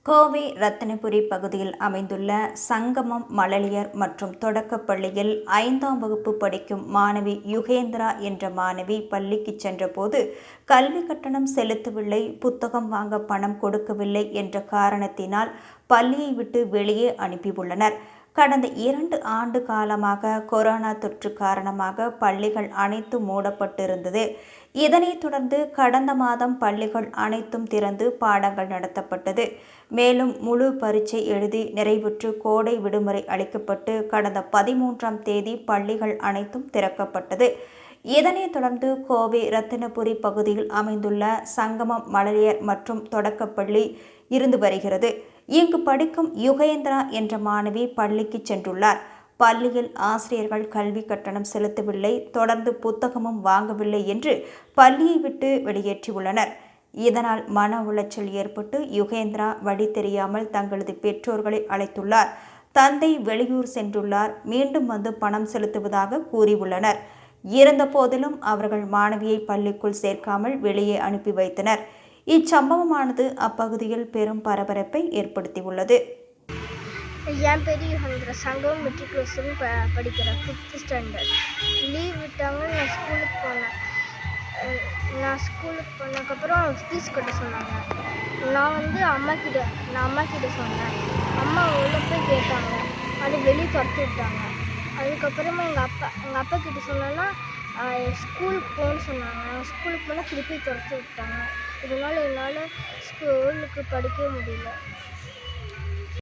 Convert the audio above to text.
கோவை ரத்தினபுரி பகுதியில் அமைந்துள்ள சங்கமம் மழலையர் மற்றும் தொடக்கப் பள்ளியில் 5ஆம் வகுப்பு படிக்கும் மாணவி யுகேந்திரா என்ற மாணவி பள்ளிக்கு சென்றபோது கல்வி கட்டணம் செலுத்தவில்லை, புத்தகம் வாங்க பணம் கொடுக்கவில்லை என்ற காரணத்தினால் பள்ளியை விட்டு வெளியே அனுப்பியுள்ளனர். கடந்த 2 ஆண்டு காலமாக கொரோனா தொற்று காரணமாக பள்ளிகள் அனைத்தும் மூடப்பட்டிருந்தது. இதனைத் தொடர்ந்து கடந்த மாதம் பள்ளிகள் அனைத்தும் திறந்து பாடங்கள் நடத்தப்பட்டது. மேலும் முழு பரீட்சை எழுதி நிறைவுற்று கோடை விடுமுறை அளிக்கப்பட்டு கடந்த 13ஆம் தேதி பள்ளிகள் அனைத்தும் திறக்கப்பட்டது. இதனைத் தொடர்ந்து கோவை ரத்தினபுரி பகுதியில் அமைந்துள்ள சங்கமம் மழலையர் மற்றும் தொடக்கப்பள்ளி இருந்து வருகிறது. இங்கு படிக்கும் யுகேந்திரா என்ற மாணவி பள்ளிக்கு சென்றுள்ளார். பள்ளியில் ஆசிரியர்கள் கல்வி கட்டணம் செலுத்தவில்லை, தொடர்ந்து புத்தகமும் வாங்கவில்லை என்று பள்ளியை விட்டு வெளியேற்றியுள்ளனர். இதனால் மன உளைச்சல் ஏற்பட்டு யுகேந்திரா வழி தெரியாமல் தங்களது பெற்றோர்களை அழைத்துள்ளார். தந்தை வெளியூர் சென்றுள்ளார், மீண்டும் வந்து பணம் செலுத்துவதாக கூறியுள்ளனர். இருந்த போதிலும் அவர்கள் மாணவியை பள்ளிக்குள் சேர்க்காமல் வெளியே அனுப்பி வைத்தனர். இச்சம்பவமானது அப்பகுதியில் பெரும் பரபரப்பை ஏற்படுத்தியுள்ளது. என் பேர் யுகேந்திரா, சங்கம் மெட்ரிகுலேஷன் படிக்கிறேன், 5th ஸ்டாண்டர்ட். லீவ் விட்டாங்க. நான் ஸ்கூலுக்கு போனதுக்கப்புறம் ஃபீஸ் கட்ட சொன்னாங்க. நான் அம்மா கிட்ட சொன்னேன். அம்மா உள்ள போய் கேட்டாங்க, அது வெளியே துரத்தி விட்டாங்க. அதுக்கப்புறமா எங்கள் அப்பா கிட்ட சொன்னேன்னா ஸ்கூலுக்கு போகணுன்னு சொன்னாங்க. ஸ்கூலுக்கு போனால் திருப்பி துரத்தி விட்டாங்க. இதனால் என்னால் ஸ்கூலுக்கு படிக்கவே முடியல.